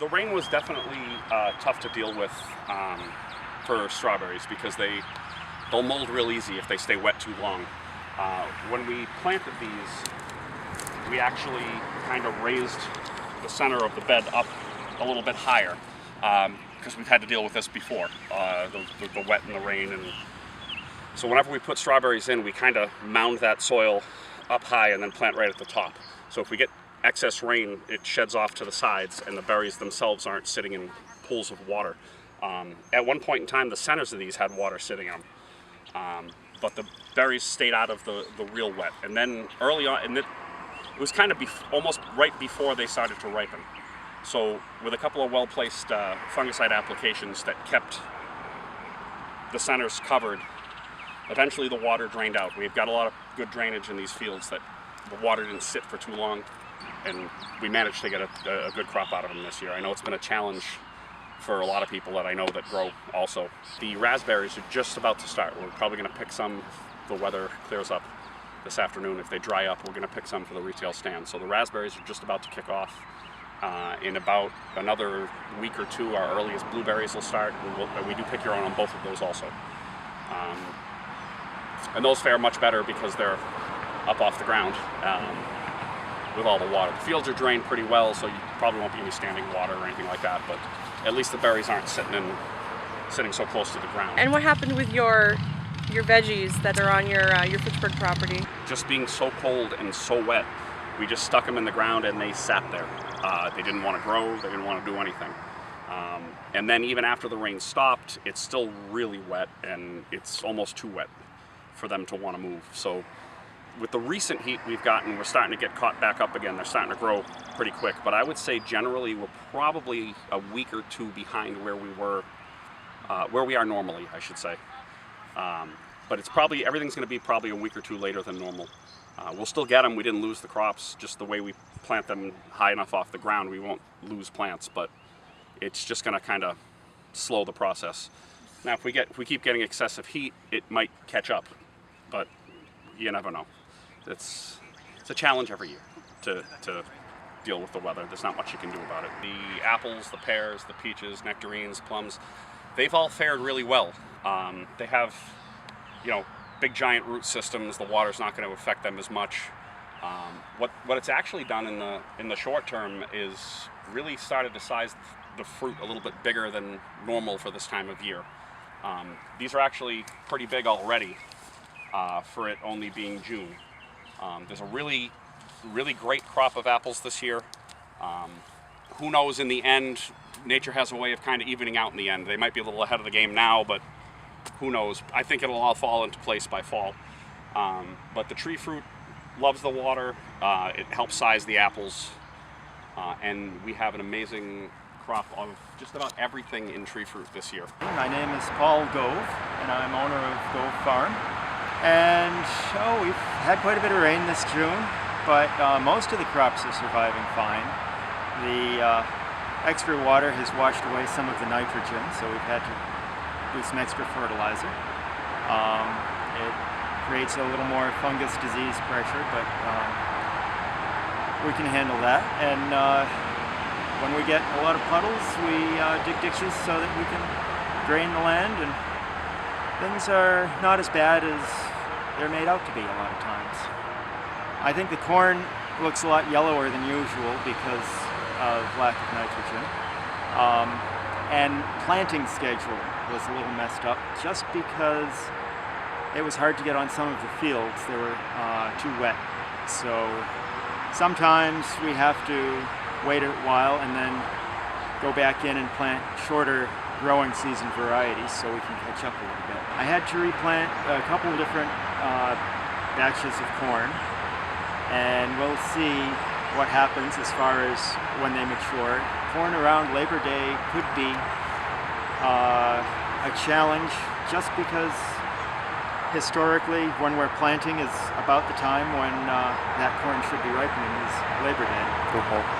the rain was definitely tough to deal with for strawberries because they'll mold real easy if they stay wet too long. When we planted these, we actually kind of raised the center of the bed up a little bit higher because we've had to deal with this before, the wet and the rain. And so whenever we put strawberries in, we kind of mound that soil up high and then plant right at the top. So if we get excess rain, it sheds off to the sides and the berries themselves aren't sitting in pools of water. At one point in time, the centers of these had water sitting in them, but the berries stayed out of the real wet. And then early on, and it was kind of almost right before they started to ripen. So with a couple of well-placed fungicide applications that kept the centers covered, eventually the water drained out. We've got a lot of good drainage in these fields that the water didn't sit for too long, and we managed to get a good crop out of them this year. I know it's been a challenge for a lot of people that I know that grow also. The raspberries are just about to start. We're probably going to pick some if the weather clears up this afternoon. If they dry up, we're going to pick some for the retail stand. So the raspberries are just about to kick off. In about another week or two, our earliest blueberries will start. We do pick your own on both of those also. And those fare much better because they're up off the ground with all the water. The fields are drained pretty well, so you probably won't be any standing water or anything like that, but at least the berries aren't sitting so close to the ground. And what happened with your veggies that are on your Fitchburg property? Just being so cold and so wet, we just stuck them in the ground and they sat there. They didn't want to grow, they didn't want to do anything. And then even after the rain stopped, it's still really wet and it's almost too wet for them to want to move. So with the recent heat we've gotten, we're starting to get caught back up again. They're starting to grow pretty quick, but I would say generally we're probably a week or two behind where we are normally, I should say. But it's probably, everything's going to be probably a week or two later than normal. We'll still get them. We didn't lose the crops. Just the way we plant them high enough off the ground, we won't lose plants, but it's just going to kind of slow the process. Now, if we keep getting excessive heat, it might catch up, but you never know. It's a challenge every year to deal with the weather. There's not much you can do about it. The apples, the pears, the peaches, nectarines, plums, they've all fared really well. They have, big giant root systems. The water's not going to affect them as much. What it's actually done in the short term is really started to size the fruit a little bit bigger than normal for this time of year. These are actually pretty big already for it only being June. There's a really great crop of apples this year. Who knows, in the end, nature has a way of kind of evening out in the end. They might be a little ahead of the game now, but who knows? I think it'll all fall into place by fall. But the tree fruit loves the water. It helps size the apples. And we have an amazing crop of just about everything in tree fruit this year. My name is Paul Gove, and I'm owner of Gove Farm. And we've had quite a bit of rain this June, but most of the crops are surviving fine. The extra water has washed away some of the nitrogen, so we've had to do some extra fertilizer. It creates a little more fungus disease pressure, but we can handle that. And when we get a lot of puddles, we dig ditches so that we can drain the land, and things are not as bad as they're made out to be a lot of times. I think the corn looks a lot yellower than usual because of lack of nitrogen. And planting schedule was a little messed up just because it was hard to get on some of the fields. They were too wet. So sometimes we have to wait a while and then go back in and plant shorter growing season varieties so we can catch up a little bit. I had to replant a couple of different batches of corn, and we'll see what happens as far as when they mature. Corn around Labor Day could be a challenge just because historically when we're planting is about the time when that corn should be ripening is Labor Day.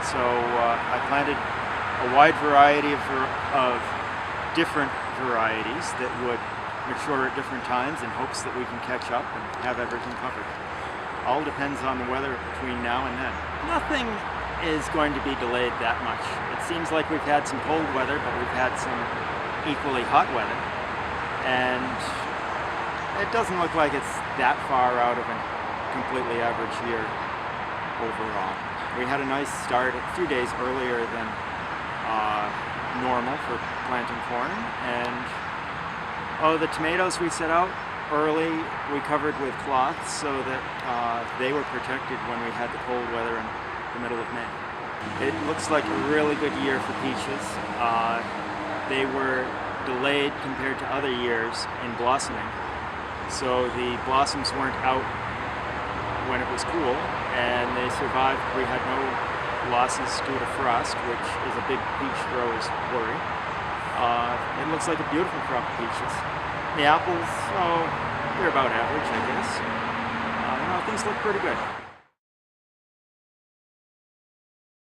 So I planted a wide variety of different varieties that would mature at different times in hopes that we can catch up and have everything covered. All depends on the weather between now and then. Nothing is going to be delayed that much. It seems like we've had some cold weather, but we've had some equally hot weather. And it doesn't look like it's that far out of a completely average year overall. We had a nice start a few days earlier than normal for planting corn, and the tomatoes we set out early we covered with cloths so that they were protected when we had the cold weather in the middle of May. It looks like a really good year for peaches. They were delayed compared to other years in blossoming, so the blossoms weren't out when it was cool, and they survived. We had no losses due to frost, which is a big peach grower's worry. It looks like a beautiful crop of peaches. The apples, they're about average, I guess. Things look pretty good.